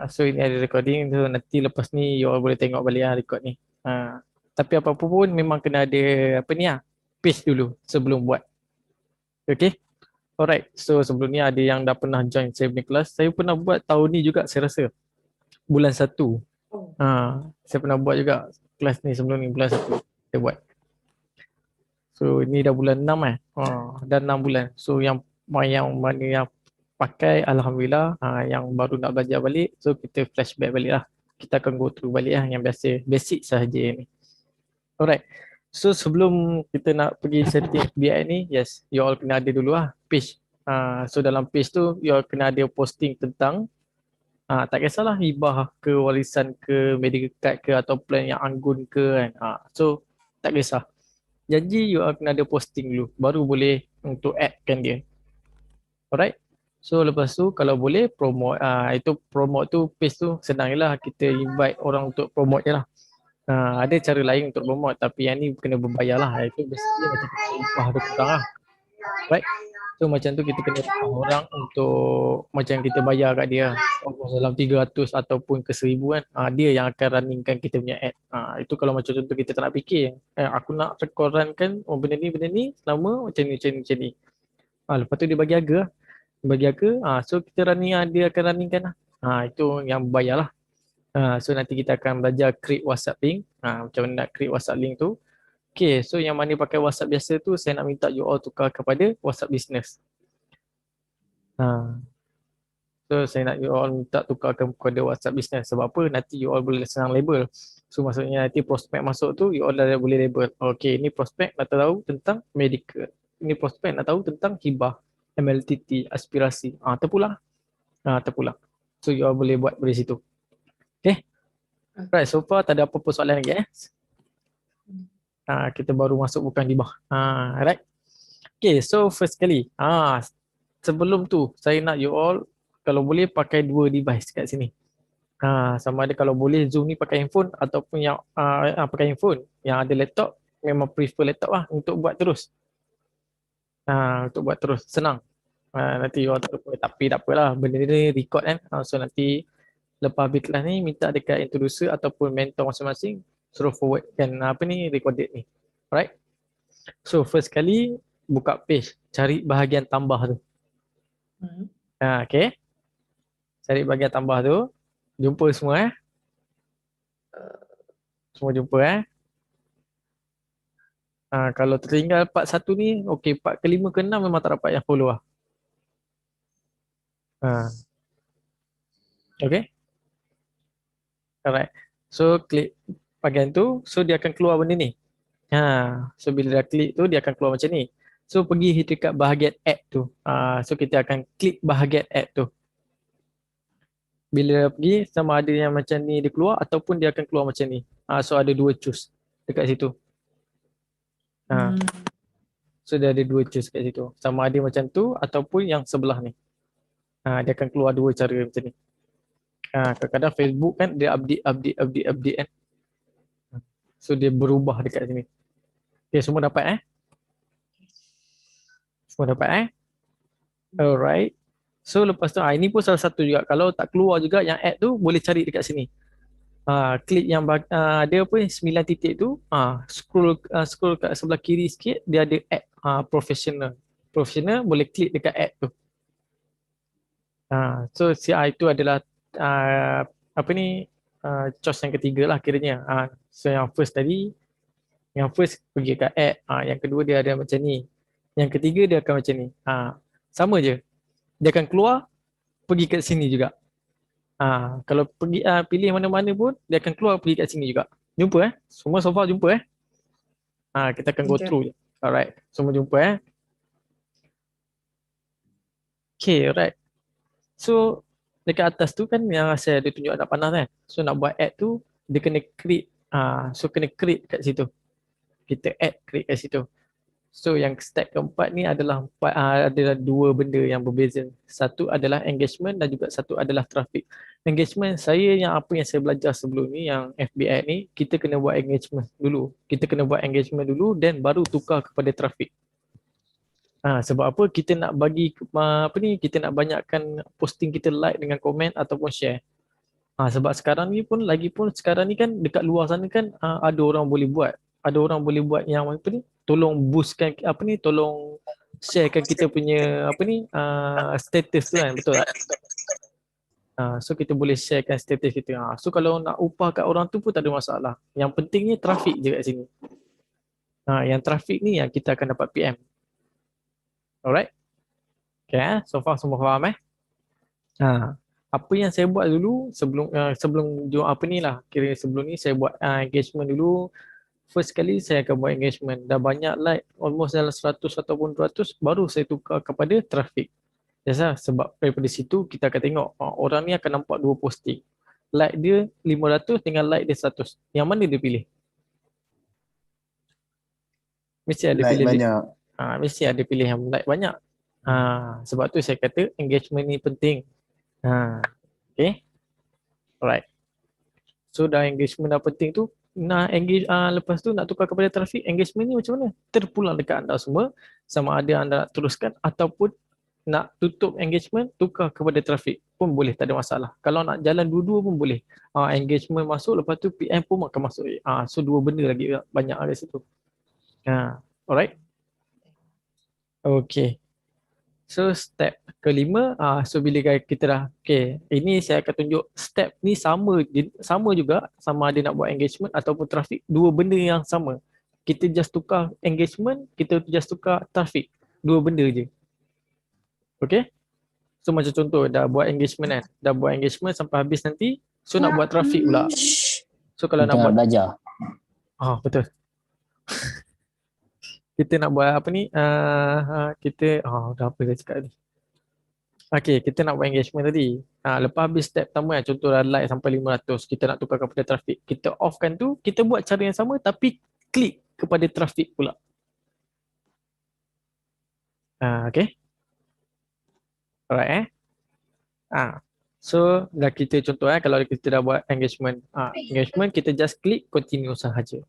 So ini ada recording tu, nanti lepas ni you all boleh tengok balik lah record ni. Tapi apa-apa pun memang kena ada apa ni lah, page dulu sebelum buat. Okay? Alright, so sebelum ni ada yang dah pernah join saya punya kelas. Saya pernah buat tahun ni juga saya rasa. Bulan 1. Saya pernah buat juga kelas ni sebelum ni bulan 1. Saya buat. So ini dah bulan 6 dah 6 bulan. So yang mana yang pakai Alhamdulillah, yang baru nak belajar balik, so kita flashback balik lah. Kita akan go through balik lah yang biasa, basic sahaja ni. Alright. So sebelum kita nak pergi setting FBI ni, yes, you all kena ada dulu lah page. So dalam page tu, you all kena ada posting tentang tak kisahlah hibah ke, warisan ke, medical card ke, atau plan yang anggun ke kan. So tak kisah. Janji you all kena ada posting dulu, baru boleh untuk add-kan dia. Alright. So lepas tu kalau boleh promote, itu promote tu page tu senang je lah, kita invite orang untuk promote je lah. Ada cara lain untuk promote tapi yang ni kena berbayar lah. Itu basically macam kita upah dia kurang lah. Right? So macam tu kita kena upah orang untuk macam kita bayar kat dia dalam 300 ataupun ke 1000 kan. Dia yang akan runningkan kita punya ad. Itu kalau macam contoh kita tak nak fikir. Aku nak record runkan benda ni selama macam ni. Lepas tu dia bagi harga lah. Bagi harga, so kita running, dia akan runningkan lah. Itu yang bayar lah. So nanti kita akan belajar create WhatsApp link. Macam mana nak create WhatsApp link tu. Okay, so yang mana pakai WhatsApp biasa tu, saya nak minta you all tukar kepada WhatsApp business. So saya nak you all minta tukarkan kepada WhatsApp business. Sebab apa? Nanti you all boleh senang label. So maksudnya nanti prospek masuk tu, you all dah boleh label. Okay, ni prospek nak tahu tentang medical. Ini prospek nak tahu tentang hibah, MLTT, aspirasi. Terpulang. Terpulang. So you all boleh buat dari situ. Okay. Right, so far tak ada apa-apa soalan lagi kita baru masuk bukan hibah. Right. Okay, so first kali. Sebelum tu, saya nak you all kalau boleh pakai 2 device kat sini. Sama ada kalau boleh Zoom ni pakai handphone ataupun yang pakai handphone. Yang ada laptop, memang prefer laptop lah untuk buat terus. Untuk buat terus, senang. Nanti you all tapi tak apalah, benda ni record kan. So nanti lepas habis kelas ni, minta dekat introducer ataupun mentor masing-masing suruh forwardkan recorded ni. Alright. So first kali buka page, cari bahagian tambah tu. Okay. Cari bahagian tambah tu. Jumpa semua Semua jumpa kalau tertinggal part 1 ni, okay, part ke-5 ke-6 memang tak dapat yang follow lah. Okay. Alright. So klik bahagian tu, so dia akan keluar benda ni. So bila dah klik tu, dia akan keluar macam ni. So pergi dekat bahagian add tu. So kita akan klik bahagian add tu. Bila pergi, sama ada yang macam ni dia keluar ataupun dia akan keluar macam ni. So ada 2 choose dekat situ. So dia ada 2 choose kat situ. Sama ada macam tu ataupun yang sebelah ni. Dia akan keluar 2 cara macam ni. Kadang-kadang Facebook kan dia update kan. So dia berubah dekat sini. Okay, semua dapat Semua dapat Alright. So lepas tu ini pun salah satu juga. Kalau tak keluar juga yang add tu, boleh cari dekat sini. Klik yang ada apa 9 titik tu, scroll kat sebelah kiri sikit, dia ada add professional. Professional boleh klik dekat add tu. So itu adalah choice yang ketiga lah kiranya. So yang first tadi, yang first pergi kat add, yang kedua dia ada macam ni. Yang ketiga dia akan macam ni. Sama je. Dia akan keluar, pergi kat sini juga. Kalau pergi pilih mana-mana pun, dia akan keluar pergi kat sini juga. Jumpa Semua so far jumpa kita akan go through je. Alright. Semua jumpa Okay, alright. So dekat atas tu kan yang saya ada tunjuk anak panas kan. So nak buat add tu, dia kena create. So kena create kat situ. Kita add create kat situ. So yang step keempat ni adalah adalah 2 benda yang berbeza. Satu adalah engagement dan juga satu adalah traffic. Engagement yang saya belajar sebelum ni yang FBI ni, kita kena buat engagement dulu. Kita kena buat engagement dulu dan baru tukar kepada traffic. Sebab apa? Kita nak bagi kita nak banyakkan posting kita like dengan komen ataupun share. Sebab sekarang ni pun lagi pun sekarang ni kan dekat luar sana kan ada orang boleh buat. Ada orang boleh buat yang apa ni? Tolong boostkan apa ni? Tolong sharekan kita punya apa ni? Status tu kan, betul tak? So kita boleh sharekan status kita. So kalau nak upah kat orang tu pun tak ada masalah. Yang pentingnya trafik je kat sini. Yang trafik ni yang kita akan dapat PM. Alright? Okay, so far semua faham eh? Apa yang saya buat dulu sebelum jual apa ni lah, kira sebelum ni saya buat engagement dulu. First kali saya akan buat engagement, dah banyak like almost dalam 100 ataupun 200, baru saya tukar kepada traffic. Biasa sebab daripada situ kita akan tengok orang ni akan nampak dua posting, like dia 500 dengan like dia 100, yang mana dia pilih? Mesti ada Like pilih banyak. mesti ada pilih yang like banyak. Sebab tu saya kata engagement ni penting. Okay, alright. So dah engagement dah penting tu, nak engage lepas tu nak tukar kepada traffic, engagement ni macam mana? Terpulang dekat anda semua, sama ada anda nak teruskan ataupun nak tutup engagement, tukar kepada traffic pun boleh, tak ada masalah. Kalau nak jalan dua-dua pun boleh. Engagement masuk, lepas tu PM pun akan masuk. So dua benda lagi banyak ada situ. Alright. Okay. So step kelima, so bila kita dah, okay, ini saya akan tunjuk step ni sama juga, sama ada nak buat engagement ataupun traffic, dua benda yang sama. Kita just tukar engagement, kita just tukar traffic, dua benda je. Okay, so macam contoh dah buat engagement kan, dah buat engagement sampai habis nanti, so nak buat traffic pula. So kalau kita nak buat belajar. betul. Kita nak buat apa ni, kita dah apa saya cakap ni. Okay, kita nak buat engagement tadi. Lepas habis step pertama kan, contoh dah like sampai 500, kita nak tukar kepada traffic. Kita offkan tu, kita buat cara yang sama tapi klik kepada traffic pula. Okay. Alright So dah kita contoh kalau kita dah buat engagement. Engagement kita just klik continue sahaja.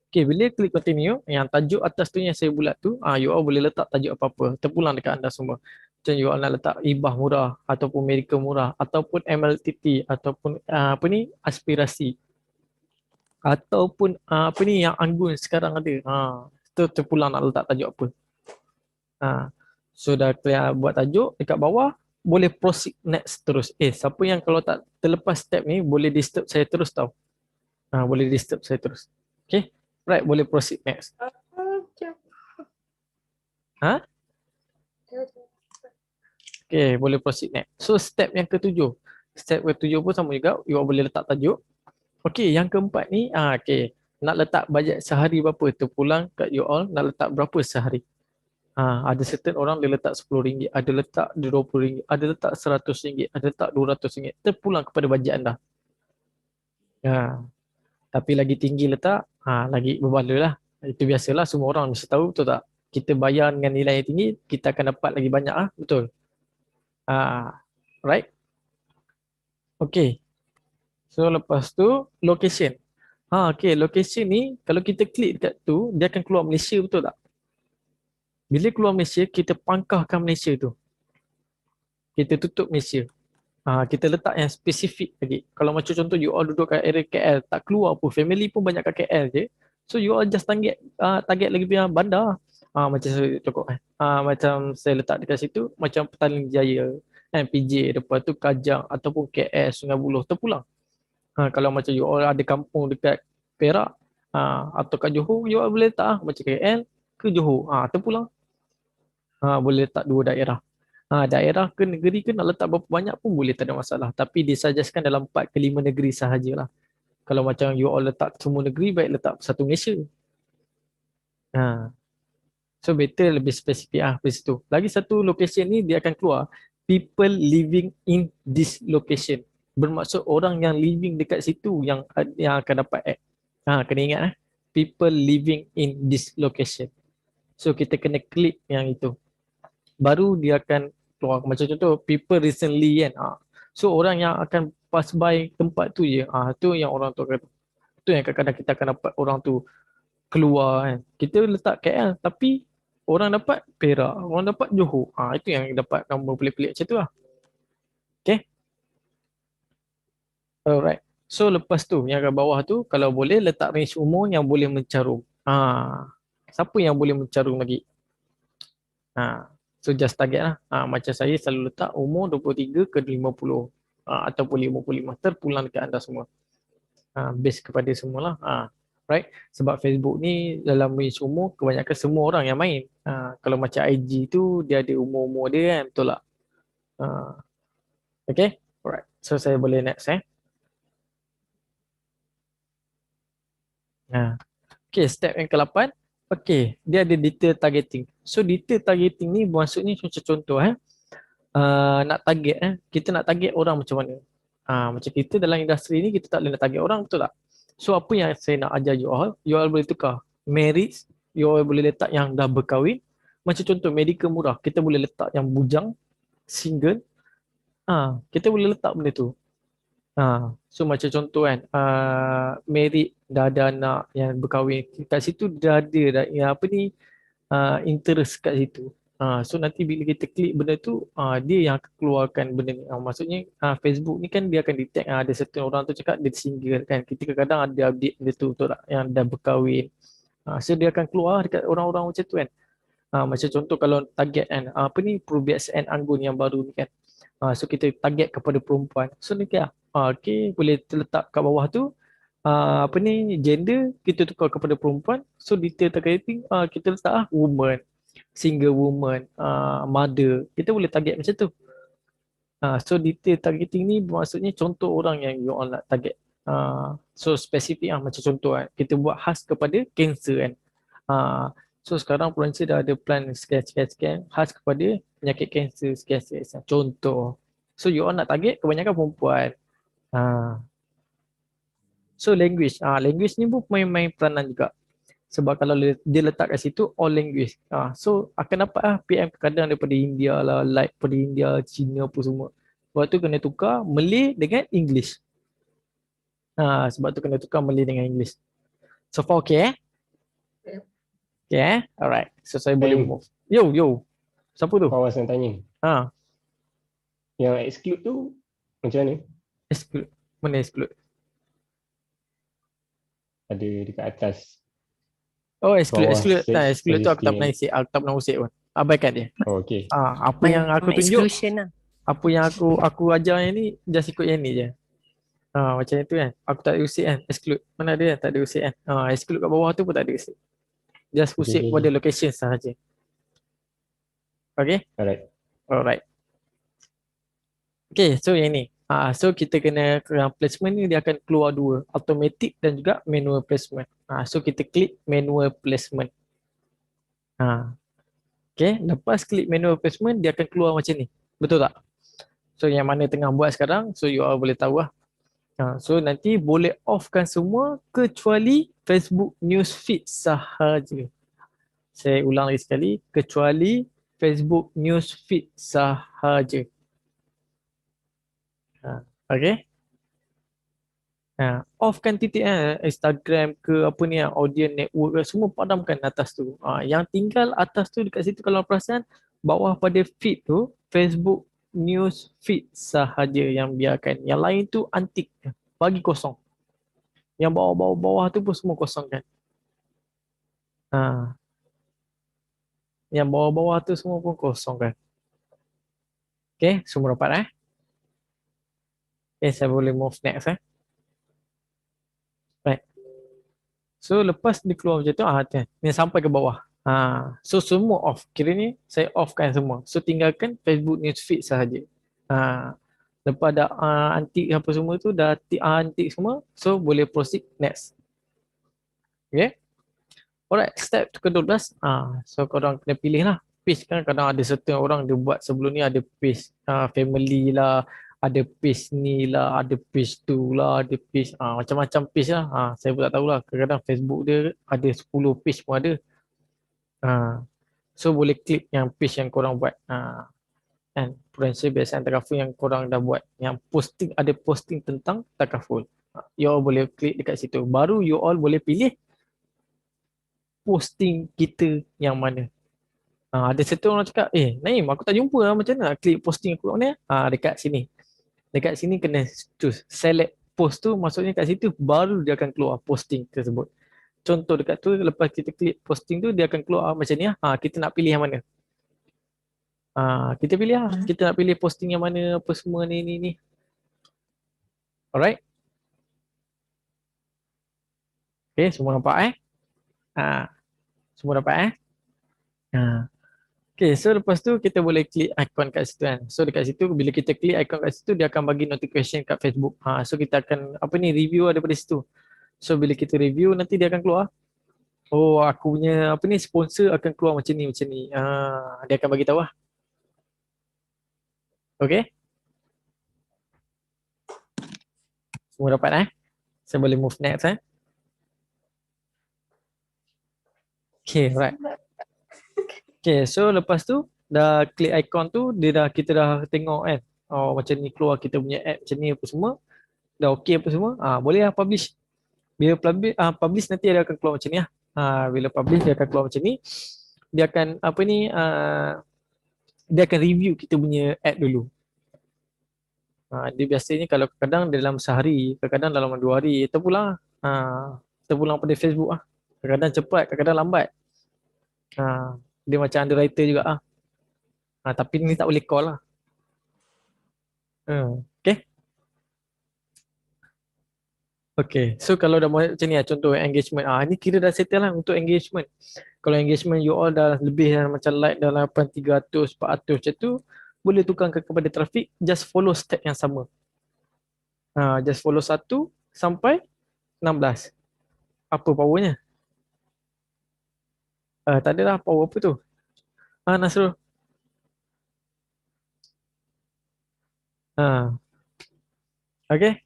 Okay, bila klik continue, yang tajuk atas tu yang saya bulat tu, you all boleh letak tajuk apa-apa, terpulang dekat anda semua. Macam you all nak letak ibah murah, ataupun medical murah, ataupun MLTT, ataupun aspirasi. Ataupun apa ni yang anggun sekarang ada. Itu terpulang nak letak tajuk apa. So dah clear buat tajuk, dekat bawah, boleh proceed next terus. Siapa yang kalau tak terlepas step ni, boleh disturb saya terus tau. Boleh disturb saya terus. Okay. Right, boleh proceed next. Okay, boleh proceed next. So step yang ketujuh. Step ketujuh pun sama juga, you all boleh letak tajuk. Okay, yang keempat ni, okay, nak letak bajet sehari berapa, terpulang kat you all, nak letak berapa sehari. Ada certain orang dia letak RM10, ada letak RM20, ada letak RM100, ada letak RM200, terpulang kepada bajet anda. Tapi lagi tinggi letak, lagi berbala lah. Itu biasalah, semua orang mesti tahu, betul tak? Kita bayar dengan nilai yang tinggi, kita akan dapat lagi banyak betul. Right? Okay. So lepas tu, location. Okay, location ni, kalau kita klik dekat tu, dia akan keluar Malaysia, betul tak? Bila keluar Malaysia, kita pangkahkan Malaysia tu. Kita tutup Malaysia. Kita letak yang spesifik lagi. Kalau macam contoh you all duduk kat area KL, tak keluar pun, family pun banyak kat KL je. So you all just target lagi punya bandar. Macam saya cukup macam saya letak dekat situ, macam Petaling Jaya, PJ, lepas tu Kajang ataupun KL, Sungai Buloh, terpulang. Kalau macam you all ada kampung dekat Perak atau kat Johor, you all boleh letak macam KL ke Johor, terpulang. Boleh letak dua daerah. Daerah ke negeri ke nak letak berapa banyak pun boleh, tak ada masalah. Tapi disajaskan dalam 4 ke 5 negeri sahajalah. Kalau macam you all letak semua negeri, baik letak satu Malaysia. So better lebih spesifik di situ. Lagi satu location ni dia akan keluar people living in this location. Bermaksud orang yang living dekat situ yang akan dapat ad. Kena ingat people living in this location. So kita kena klik yang itu. Baru dia akan keluar. Macam contoh people recently kan. So orang yang akan pass by tempat tu je. Tu yang orang tu kata. Tu yang kadang-kadang kita akan dapat orang tu keluar kan. Kita letak KL tapi orang dapat Perak, orang dapat Johor. Itu yang dapat nombor pelik-pelik macam tu lah. Okay. Alright. So lepas tu yang kat bawah tu kalau boleh letak range umur yang boleh mencarum. Siapa yang boleh mencarum lagi? So just target lah. Macam saya selalu letak umur 23 ke 50 ataupun 55 terpulang dekat anda semua. Base kepada semua lah. Right? Sebab Facebook ni dalam range umur kebanyakan semua orang yang main. Kalau macam IG tu dia ada umur-umur dia kan, betul tak? Okay? Alright. So saya boleh next Okay, step yang ke-8. Okay, dia ada detail targeting. So detail targeting ni maksudnya macam contoh nak target kita nak target orang macam mana. Macam kita dalam industri ni kita tak boleh nak target orang, betul tak? So apa yang saya nak ajar you all boleh tukar marriage, you all boleh letak yang dah berkahwin. Macam contoh medical murah, kita boleh letak yang bujang, single. Kita boleh letak benda tu. So macam contoh kan, married dah ada anak yang berkahwin, kat situ dah ada dah, yang apa ni, interest kat situ. So nanti bila kita klik benda tu, dia yang akan keluarkan benda ni. Maksudnya Facebook ni kan dia akan detect ada certain orang tu cakap dia single kan. Kita kadang-kadang ada update benda tu, betul tak? Yang dah berkahwin. So dia akan keluar dekat orang-orang macam tu kan. Macam contoh kalau target kan, apa ni, Probias and Anggun yang baru ni kan. So kita target kepada perempuan. So ni kan, okay, boleh terletak kat bawah tu. Apa ni, gender kita tukar kepada perempuan. So detail targeting kita letak woman, single woman, mother. Kita boleh target macam tu. So detail targeting ni maksudnya contoh orang yang you all nak target. So spesifik macam contoh kita buat khas kepada cancer kan. So sekarang Prudential dah ada plan sekian khas kepada penyakit kanser sekian. Contoh. So you all nak target kebanyakan perempuan. So language. Language ni pun main-main peranan juga. Sebab kalau dia letak kat situ all language. So akan dapat PM kadang daripada India lah, like daripada India, Cina apa semua. Sebab tu kena tukar Malay dengan English. Sebab tu kena tukar Malay dengan English. So far okay Okay alright. So saya boleh move. Yo. Siapa tu? Awas nak tanya. Yang exclude tu macam mana? Exclude. Mana exclude? Ada dekat atas. Oh exclude. Exclude tu aku tak pernah listing. isi. Aku tak pernah usik pun. Abaikan dia. Okay. Apa yang aku tunjuk, Exclusion lah. apa yang aku ajar yang ni, just ikut yang ni je. Macam itu kan. Aku tak ada usik kan. Exclude. Mana ada tak ada usik kan. Exclude kat bawah tu pun tak ada usik. Just usik kepada location sahaja. Okay. Alright. Okay, so yang ni. So kita kena placement ni dia akan keluar dua, automatic dan juga manual placement. So kita klik manual placement. Okay, lepas klik manual placement dia akan keluar macam ni. Betul tak? So yang mana tengah buat sekarang, so you all boleh tahu lah. So nanti boleh offkan semua kecuali Facebook Newsfeed sahaja. Saya ulang lagi sekali, kecuali Facebook Newsfeed sahaja. Okay. Offkan titik Instagram ke apa ni, audience network ke, semua padamkan atas tu. Yang tinggal atas tu dekat situ kalau perasan, bawah pada feed tu Facebook News feed sahaja yang biarkan. Yang lain tu antik, bagi kosong. Yang bawah-bawah tu pun semua kosong kan. Yang bawah-bawah tu semua pun kosong kan. Okay, semua dapat Okay, saya boleh move next Right. So lepas dia keluar macam tu, ni sampai ke bawah. So semua off. Kira ni saya offkan semua. So tinggalkan Facebook Newsfeed sahaja. Lepas dah antik apa semua tu, dah antik semua. So boleh proceed next. Okay. Alright, step ke-12. So korang kena pilih lah. Page kan kadang ada certain orang dia buat sebelum ni ada page family lah, ada page ni lah, ada page tu lah, ada page macam-macam page lah. Saya pun tak tahulah. Kadang-kadang Facebook dia ada 10 page pun ada. So boleh klik yang page yang korang buat. And Prudential biasa takaful yang korang dah buat. Yang posting, ada posting tentang takaful. You all boleh klik dekat situ. Baru you all boleh pilih posting kita yang mana. Ada satu orang cakap, Naim aku tak jumpa macam mana nak klik posting aku ni. Dekat sini. Dekat sini kena choose select post tu, maksudnya kat situ baru dia akan keluar posting tersebut. Contoh dekat tu, lepas kita klik posting tu, dia akan keluar macam ni lah. Kita nak pilih yang mana. Kita pilih lah. Kita nak pilih posting yang mana, apa semua ni. Alright. Okay, semua nampak semua dapat Okay, so lepas tu kita boleh klik icon kat situ kan. So dekat situ, bila kita klik icon kat situ, dia akan bagi notification kat Facebook. So kita akan, review daripada situ. So bila kita review, nanti dia akan keluar. Oh, aku punya, sponsor akan keluar macam ni. Dia akan bagi tahu lah. Okay. Semua dapat Saya boleh move next Okay, right. Okay, so lepas tu dah klik icon tu, kita dah tengok kan. Oh, macam ni keluar kita punya app macam ni apa semua. Dah okey apa semua. Boleh lah publish. Bila publish nanti dia akan keluar macam ni lah. Bila publish dia akan keluar macam ni. Dia akan dia akan review kita punya app dulu. Dia biasanya kalau kadang dalam sehari, kadang dalam 2 hari terpulang. Terpulang pada Facebook lah. Kadang cepat, kadang lambat. Dia macam underwriter juga tapi ni tak boleh call lah. Okay. Okay, so kalau dah macam ni lah, contoh engagement. Ni kira dah settle lah untuk engagement. Kalau engagement you all dah lebih macam like dalam 300, 400 macam tu, boleh tukarkan kepada traffic, just follow step yang sama. Just follow 1 sampai 16. Apa powernya? Tak ada lah power apa tu. Nasrul. Okay.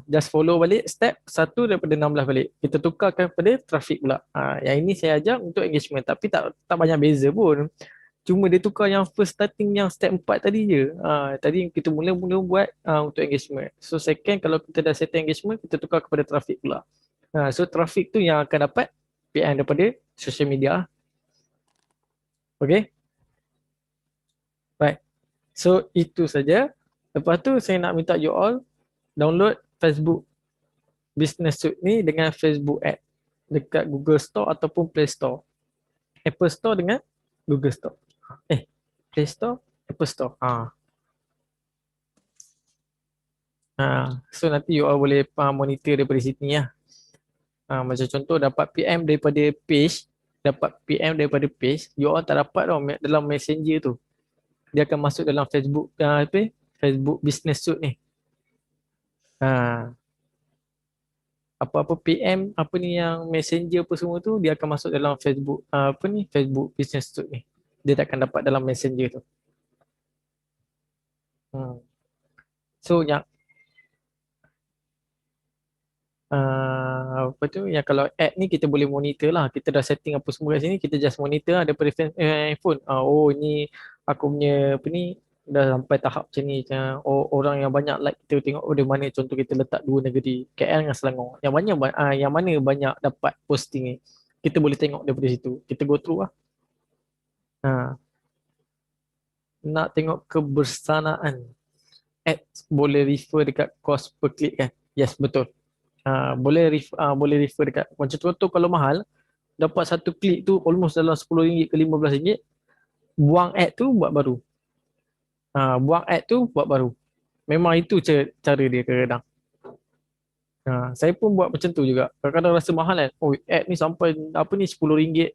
Just follow balik step 1 daripada 16 balik. Kita tukarkan pada traffic pula. Yang ini saya ajar untuk engagement, tapi tak banyak beza pun. Cuma dia tukar yang first starting yang step 4 tadi je. Tadi kita mula buat untuk engagement. So second, kalau kita dah settle engagement, kita tukar kepada traffic pula. So traffic tu yang akan dapat PM daripada social media. Okay. Right. So itu saja. Lepas tu saya nak minta you all download Facebook Business Suite ni dengan Facebook Ad dekat Google Store ataupun Play Store. Apple Store dengan Google Store. Play Store, Apple Store. So nanti you all boleh monitor daripada sini lah. Macam contoh dapat PM daripada page, you all tak dapat tau dalam Messenger tu. Dia akan masuk dalam Facebook Facebook Business Suite ni. Apa-apa PM, yang Messenger apa semua tu, dia akan masuk dalam Facebook Facebook Business Suite ni. Dia tak akan dapat dalam Messenger tu. So yang yang kalau ad ni kita boleh monitor lah. Kita dah setting apa semua kat sini, kita just monitor lah daripada phone. Ni aku punya dah sampai tahap macam ni. Orang yang banyak like kita tengok di mana, contoh kita letak 2 negeri, KL dengan Selangor. Yang mana banyak dapat posting ni. Kita boleh tengok daripada situ. Kita go through lah. Nak tengok kebersanaan. Ads boleh refer dekat cost per click kan? Yes, betul. Boleh refer dekat, macam contoh kalau mahal, dapat 1 klik tu almost dalam RM10 ke RM15. Buang ad tu buat baru. Memang itu cara dia kadang-kadang. Saya pun buat macam tu juga. Kadang-kadang rasa mahal kan. Ad ni sampai RM10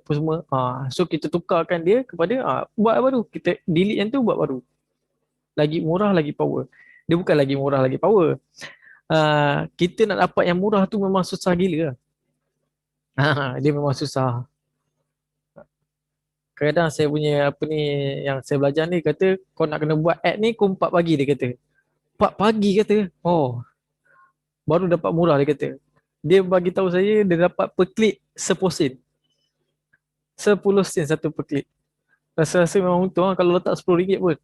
apa semua. So kita tukarkan dia kepada buat baru. Kita delete yang tu, buat baru. Lagi murah, lagi power. Dia bukan lagi murah, lagi power. Kita nak dapat yang murah tu memang susah gila. Dia memang susah. Kadang saya punya yang saya belajar ni kata, kau nak kena buat ad ni, kau 4 pagi dia kata. 4 pagi kata. Baru dapat murah dia kata. Dia bagi tahu saya dia dapat per klik 10 sen. 10 sen satu per klik. Rasa-rasa memang untung kalau letak RM10 pun.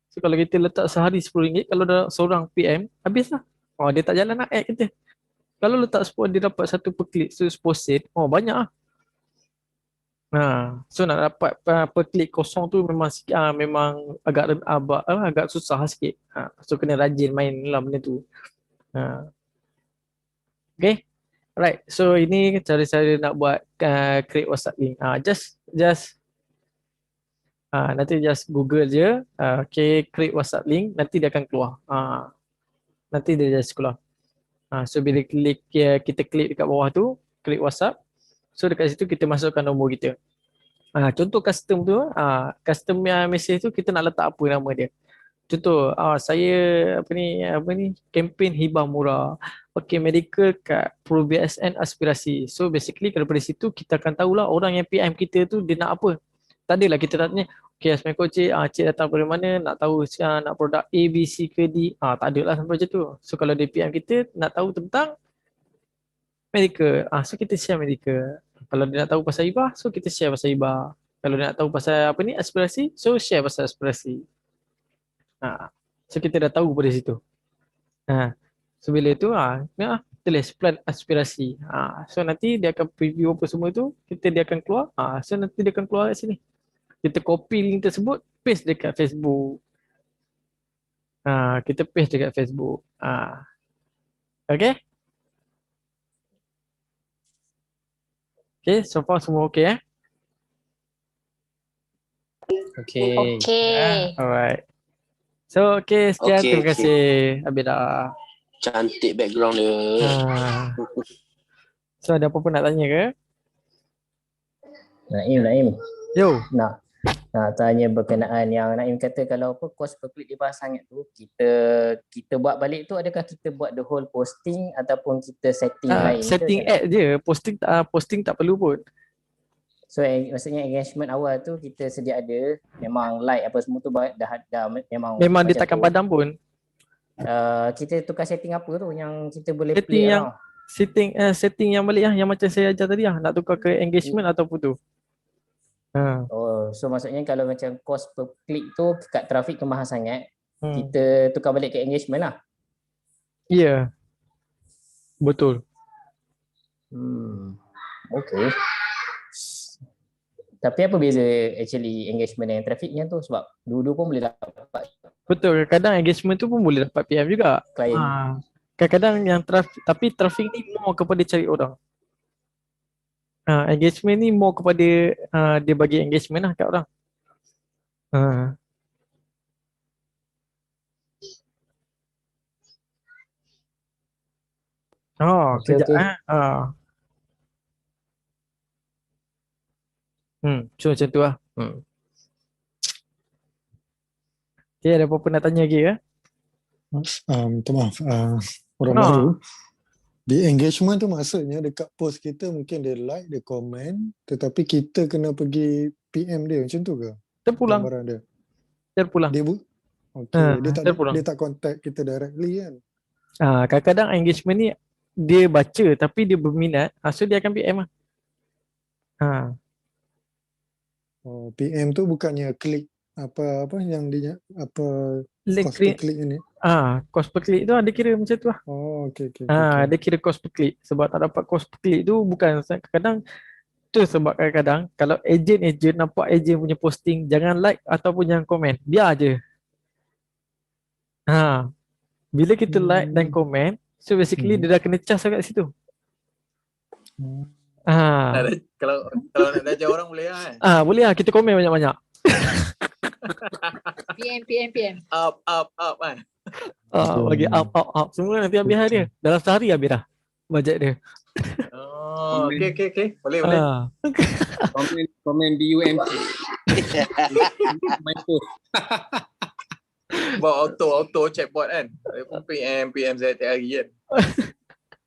So kalau kita letak sehari RM10, kalau dah seorang PM, habislah. Dia tak jalan nak ad kita. Kalau letak 10, dia dapat 1 per klik, so 10 sen, banyak lah. So nak dapat per klik kosong tu memang memang agak susah sikit. So kena rajin main lah benda tu. Okay. Alright. So ini cara-cara nak buat create WhatsApp link. Nanti just Google je. Okay, create WhatsApp link. Nanti dia akan keluar. Nanti dia just keluar. So bila kita klik dekat bawah tu, klik WhatsApp. So dekat situ kita masukkan nombor kita. Contoh custom tu, custom message tu kita nak letak apa nama dia. Contoh, saya apa ni kempen hibah murah. Okay, medical kat Pro BSN aspirasi. So basically daripada situ kita akan tahulah orang yang PM kita tu dia nak apa. Tak adalah kita tanya, okay, Assalamualaikum cik, cik datang dari mana, nak tahu nak produk A, B, C ke D. Tak adalah sampai macam tu. So kalau dia PM kita nak tahu tentang medical, so kita share medical. Kalau dia nak tahu pasal hibah, so kita share pasal hibah. Kalau dia nak tahu pasal apa ni aspirasi, so share pasal aspirasi. So kita dah tahu pada situ. So bila tu tulis plan aspirasi. So nanti dia akan preview apa semua tu, dia akan keluar. So nanti dia akan keluar kat sini. Kita copy link tersebut, paste dekat Facebook. Kita paste dekat Facebook. Okay? Okay, so far semua okay Okay. Alright. So okay, sekian. Okay, Terima kasih. Habis dah. Cantik background dia. So ada apa-apa nak tanya ke? Naim. Yo. Nak tanya berkenaan yang Naim kata kalau apa kos per klik dia bahas sangat tu, kita buat balik tu, adakah kita buat the whole posting ataupun kita setting lain? Setting ad je. Posting tak perlu pun. So maksudnya engagement awal tu kita sedia ada, memang like apa semua tu dah memang dia takkan padam pun. Kita tukar setting apa tu yang kita boleh Setting play yang setting yang balik yang macam saya ajar tadi nak tukar ke engagement ataupun tu. So maksudnya kalau macam cost per klik tu kat trafik tu mahal sangat, kita tukar balik ke engagement lah. Ya. Betul. Okay. Tapi apa beza actually engagement dengan trafficnya tu, sebab dua-dua pun boleh dapat. Betul, kadang engagement tu pun boleh dapat PM juga. Klien. Kadang-kadang yang traffic ni more kepada cari orang. Engagement ni more kepada dia bagi engagement lah kat orang. Okay. So macam tu lah. Okay, ada apa-apa nak tanya lagi ke? Minta maaf, orang baru. Di engagement tu maksudnya dekat post kita mungkin dia like, dia komen, tetapi kita kena pergi PM dia, macam tu ke? Terpulang. Dia. Terpulang. Dia tak contact kita directly kan? Kadang-kadang engagement ni dia baca tapi dia berminat, so dia akan PM lah. PM tu bukannya klik apa yang dia cost per klik ni. Cost per klik tu dia kira macam tu lah. Okay. Dia kira cost per klik. Sebab tak dapat cost per klik tu bukan kadang tu, sebab kadang-kadang kalau ejen nampak ejen punya posting, jangan like ataupun jangan komen, biar je. Bila kita like dan komen, so basically dia dah kena cas kat situ. Kalau nak ajar orang boleh lah kan? Boleh lah, kita komen banyak-banyak. PM. Up kan? Bagi up. Semua nanti habis dia. Dalam sehari habis dah bajet dia. Okay. Boleh. Komen BUMC. Main post. Buat auto chatbot kan? PM setiap hari kan?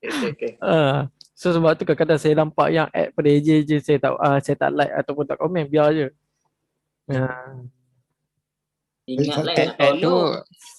Okay. So sebab tu kadang-kadang saya nampak yang ad pada ejen saya tak like ataupun tak komen, biar je. Ingat like nak follow.